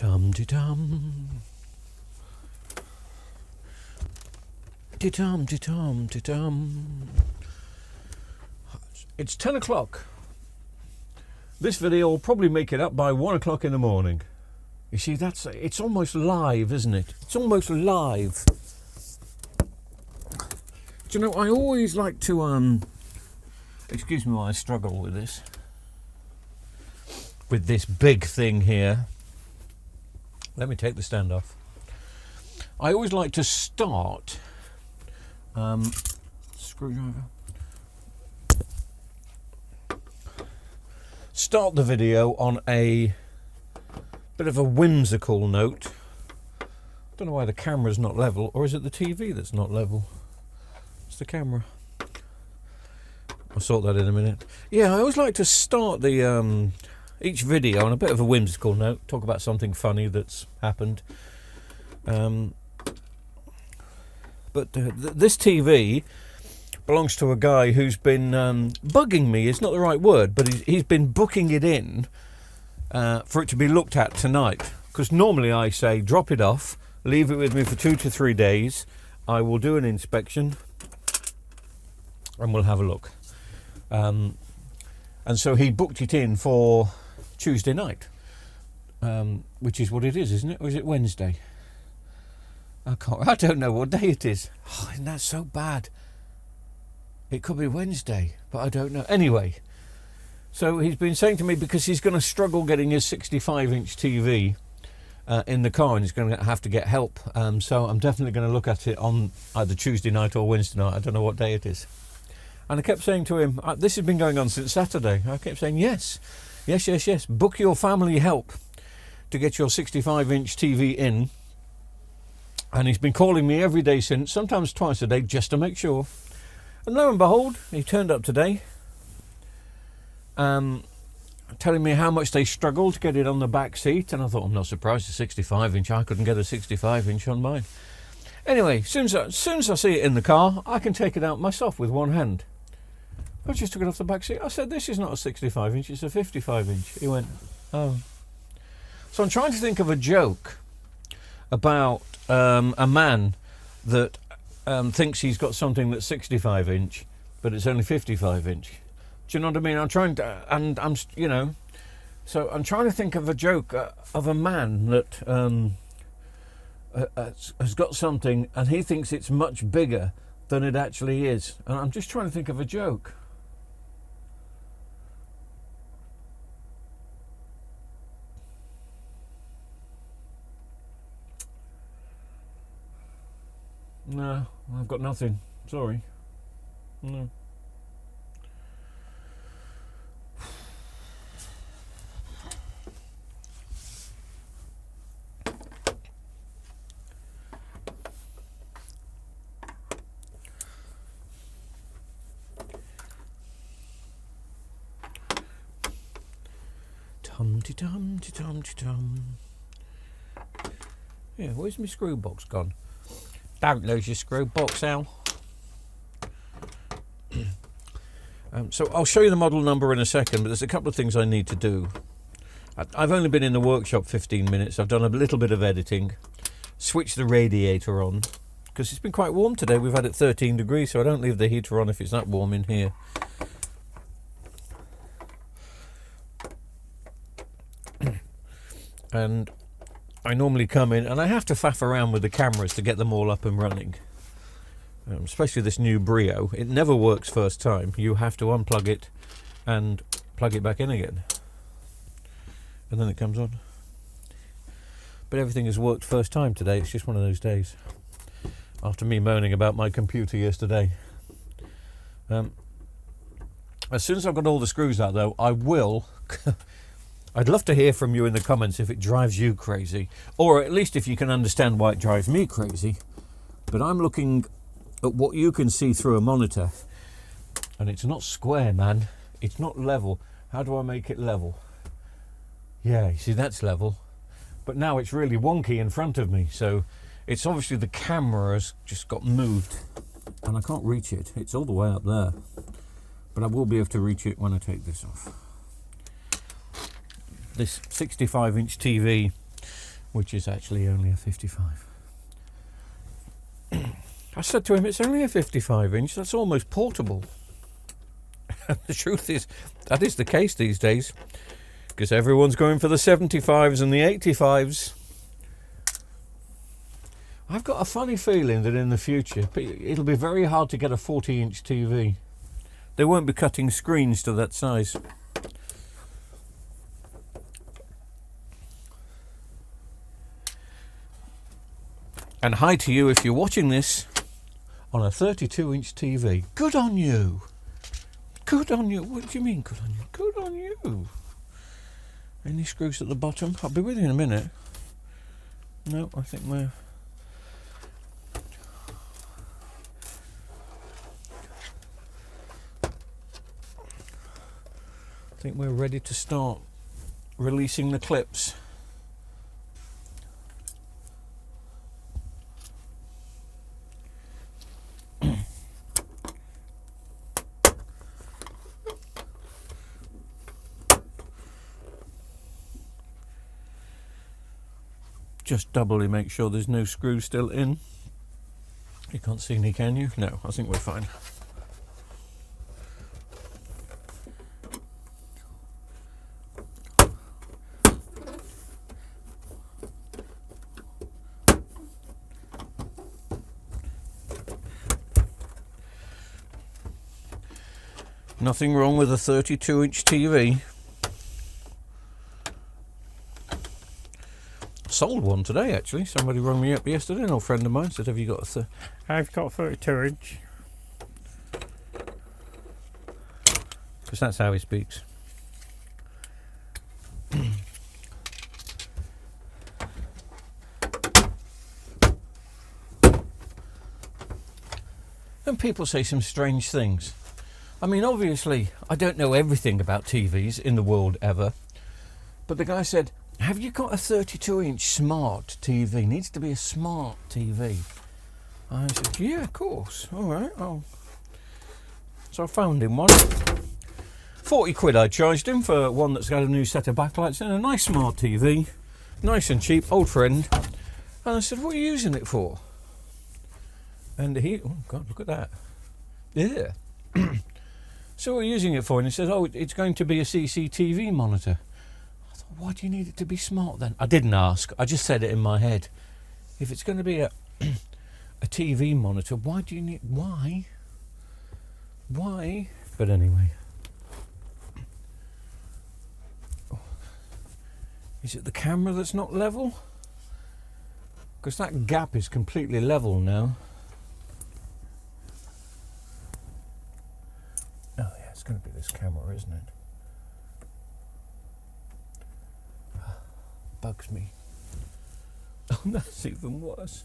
Tum-de-tum. De-tum, de-tum, de-tum. It's 10 o'clock. This video will probably make it up by 1 o'clock in the morning. You see, it's almost live, isn't it? It's almost live. Do you know, I always like to, excuse me while I struggle with this big thing here. Let me take the stand off. I always like to start, screwdriver. Start the video on a bit of a whimsical note. I don't know why the camera's not level, or is it the TV that's not level? It's the camera. I'll sort that in a minute. Yeah, I always like to start the each video on a bit of a whimsical note, talk about something funny that's happened. But this TV belongs to a guy who's been bugging me. It's not the right word, but he's been booking it in for it to be looked at tonight. Because normally I say drop it off, leave it with me for 2 to 3 days. I will do an inspection and we'll have a look. And so he booked it in for Tuesday night, which is what it is, isn't it? Or is it Wednesday? I don't know what day it is. Oh, isn't that so bad? It could be Wednesday, but I don't know. Anyway, so he's been saying to me, because he's going to struggle getting his 65-inch TV in the car, and he's going to have to get help. So I'm definitely going to look at it on either Tuesday night or Wednesday night. I don't know what day it is. And I kept saying to him, this has been going on since Saturday. I kept saying, yes. Book your family help to get your 65-inch TV in. And he's been calling me every day since, sometimes twice a day, just to make sure. And lo and behold, he turned up today, telling me how much they struggled to get it on the back seat. And I thought, I'm not surprised, a 65-inch. I couldn't get a 65-inch on mine. Anyway, as soon as I see it in the car, I can take it out myself with one hand. I just took it off the back seat. I said, this is not a 65-inch, it's a 55-inch. He went, oh. So I'm trying to think of a joke about a man that thinks he's got something that's 65-inch, but it's only 55-inch. Do you know what I mean? I'm trying to, and I'm, you know, so I'm trying to think of a joke of a man that has got something and he thinks it's much bigger than it actually is. And I'm just trying to think of a joke. No, I've got nothing. Sorry. No. Tum-de-tum-de-tum-de-tum. Yeah, where's my screw box gone? Don't lose your screw box, Al. So I'll show you the model number in a second, but there's a couple of things I need to do. I've only been in the workshop 15 minutes. I've done a little bit of editing, switched the radiator on, because it's been quite warm today. We've had it 13 degrees, so I don't leave the heater on if it's that warm in here. And I normally come in and I have to faff around with the cameras to get them all up and running. Especially this new Brio. It never works first time. You have to unplug it and plug it back in again. And then it comes on. But everything has worked first time today. It's just one of those days. After me moaning about my computer yesterday. As soon as I've got all the screws out though, I will... I'd love to hear from you in the comments if it drives you crazy, or at least if you can understand why it drives me crazy. But I'm looking at what you can see through a monitor, and it's not square, man. It's not level. How do I make it level? Yeah, you see, that's level. But now it's really wonky in front of me, so it's obviously the camera has just got moved, and I can't reach it. It's all the way up there. But I will be able to reach it when I take this off. This 65-inch TV which is actually only a 55. I said to him, it's only a 55 inch, that's almost portable. The truth is, that is the case these days, because everyone's going for the 75s and the 85s. I've got a funny feeling that in the future it'll be very hard to get a 40-inch TV. They won't be cutting screens to that size. And hi to you if you're watching this on a 32-inch TV. Good on you. Good on you. What do you mean good on you? Good on you. Any screws at the bottom? I'll be with you in a minute. No, I think we're... ready to start releasing the clips. Just doubly make sure there's no screws still in. You can't see any, can you? No, I think we're fine. Nothing wrong with a 32-inch TV. Sold one today, actually. Somebody rang me up yesterday, an old friend of mine said, have you got a... I've got a 32-inch. Because that's how he speaks. And people say some strange things. I mean, obviously, I don't know everything about TVs in the world ever. But the guy said, have you got a 32-inch smart TV? Needs to be a smart TV. I said, yeah, of course. All right. So I found him one. 40 quid I charged him for one that's got a new set of backlights and a nice smart TV. Nice and cheap, old friend. And I said, what are you using it for? And he, oh God, look at that. Yeah. So what are you using it for? And he says, oh, it's going to be a CCTV monitor. I thought, why do you need it to be smart then? I didn't ask. I just said it in my head. If it's going to be a TV monitor, why do you need... Why? Why? But anyway. Is it the camera that's not level? Because that gap is completely level now. Oh yeah, it's going to be this camera, isn't it? Bugs me. Oh, that's even worse.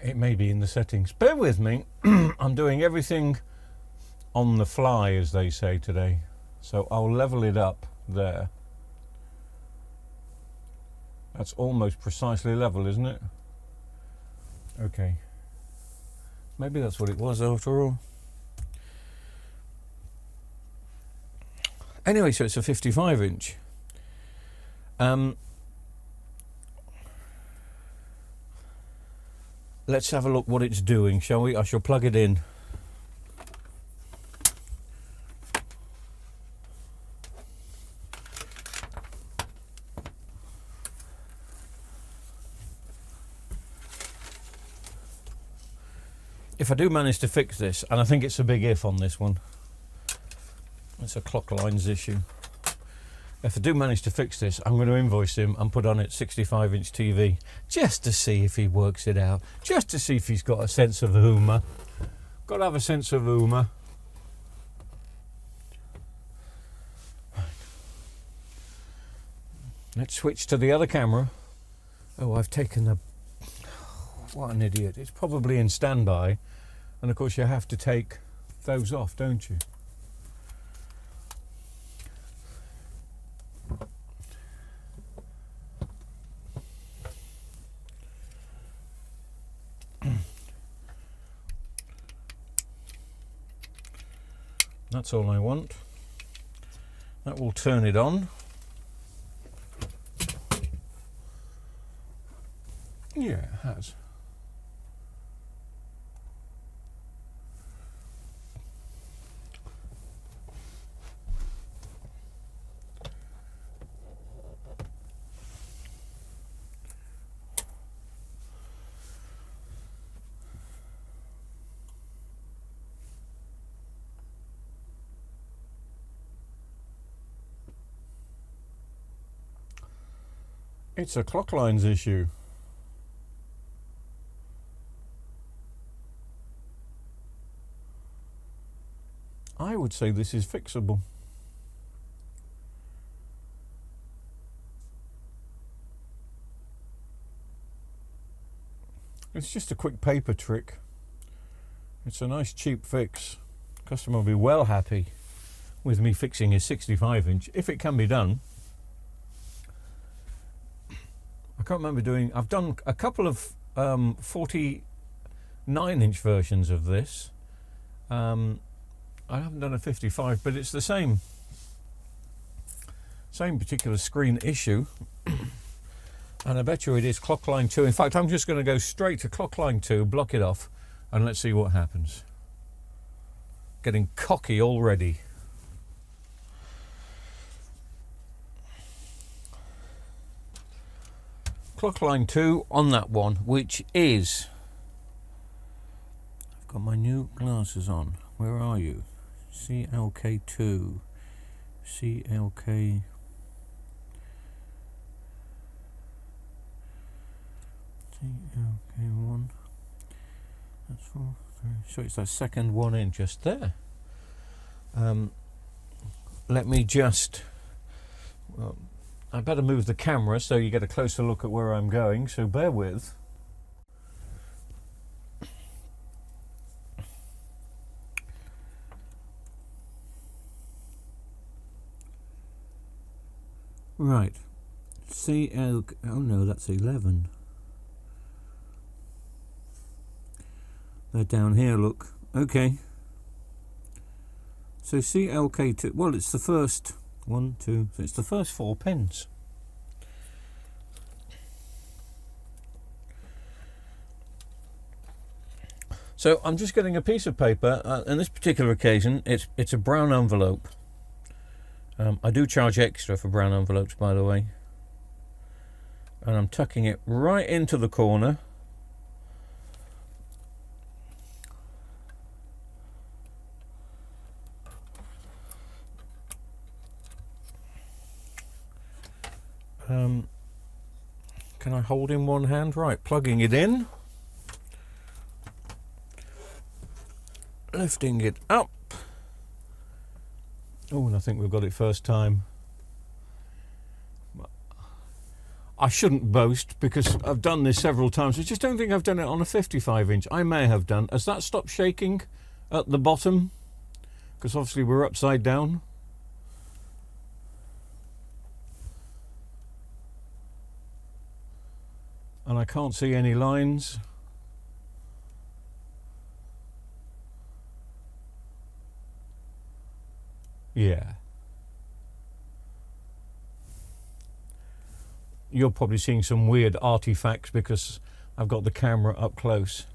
It may be in the settings. Bear with me. I'm doing everything on the fly, as they say today. So I'll level it up there. That's almost precisely level, isn't it? Okay. Maybe that's what it was after all. Anyway, so it's a 55-inch. Let's have a look what it's doing, shall we? I shall plug it in. If I do manage to fix this, and I think it's a big if on this one, it's a clock lines issue. If I do manage to fix this, I'm going to invoice him and put on it 65-inch TV, just to see if he works it out, just to see if he's got a sense of humour. Got to have a sense of humour. Let's switch to the other camera. Oh, I've taken the... What an idiot. It's probably in standby. And of course you have to take those off, don't you? That's all I want. That will turn it on. Yeah, it has. It's a clock lines issue. I would say this is fixable. It's just a quick paper trick. It's a nice cheap fix. Customer will be well happy with me fixing his 65-inch if it can be done. I can't remember doing. I've done a couple of 49-inch versions of this. I haven't done a 55, but it's the same particular screen issue. And I bet you it is clock line 2. In fact, I'm just going to go straight to clock line 2, block it off, and let's see what happens. Getting cocky already. Clock line 2 on that one, which is... I've got my new glasses on. Where are you? CLK2. CLK... CLK1. That's 4, 3. So it's that second one in just there. Let me just... Well, I better move the camera so you get a closer look at where I'm going, so bear with. Right. CL... Oh no, that's 11. They're down here, look. Okay. So CLK2... Well, it's the first... 1, 2... So it's the first 4 pins. So I'm just getting a piece of paper. On this particular occasion, it's a brown envelope. I do charge extra for brown envelopes, by the way. And I'm tucking it right into the corner. Can I hold in one hand? Right, plugging it in. Lifting it up. Oh, and I think we've got it first time. I shouldn't boast because I've done this several times. I just don't think I've done it on a 55-inch. I may have done. Has that stopped shaking at the bottom? Because obviously we're upside down. And I can't see any lines. Yeah. You're probably seeing some weird artifacts because I've got the camera up close.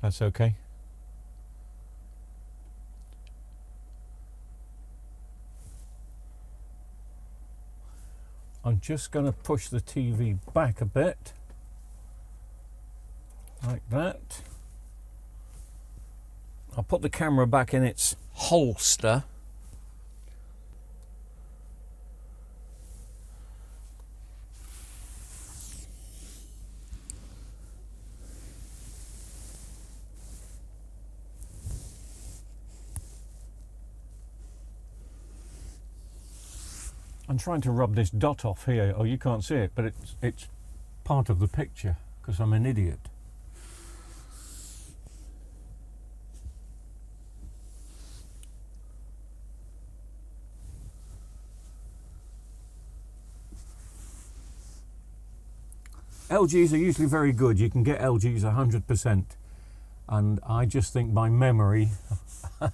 That's okay. I'm just going to push the TV back a bit, like that. I'll put the camera back in its holster. I'm trying to rub this dot off here. Oh, you can't see it, but it's part of the picture because I'm an idiot. LGs are usually very good. You can get LGs 100%. And I just think by memory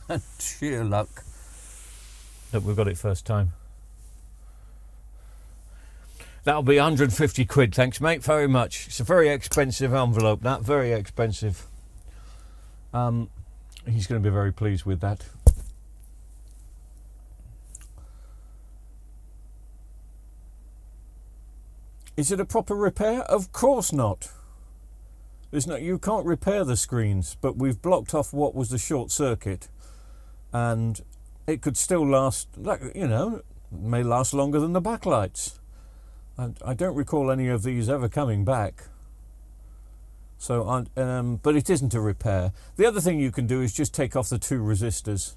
and sheer luck that we've got it first time. That'll be 150 quid. Thanks, mate, very much. It's a very expensive envelope, that. Very expensive. He's going to be very pleased with that. Is it a proper repair? Of course not. You can't repair the screens, but we've blocked off what was the short circuit, and it could still last, may last longer than the backlights. I don't recall any of these ever coming back. So, but it isn't a repair. The other thing you can do is just take off the 2 resistors.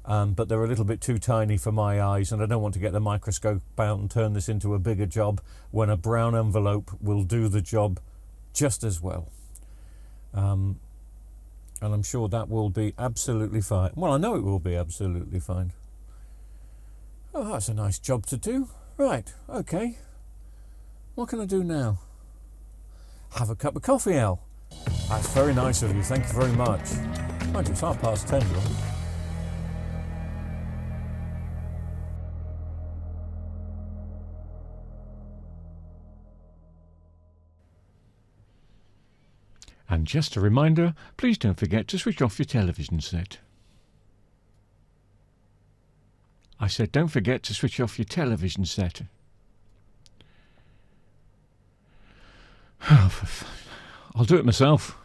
But they're a little bit too tiny for my eyes, and I don't want to get the microscope out and turn this into a bigger job when a brown envelope will do the job just as well. And I'm sure that will be absolutely fine. Well, I know it will be absolutely fine. Oh, that's a nice job to do. Right, okay. What can I do now? Have a cup of coffee, Al. That's very nice of you. Thank you very much. Mind you, it's 10:30. And just a reminder, please don't forget to switch off your television set. I said don't forget to switch off your television set. I'll do it myself.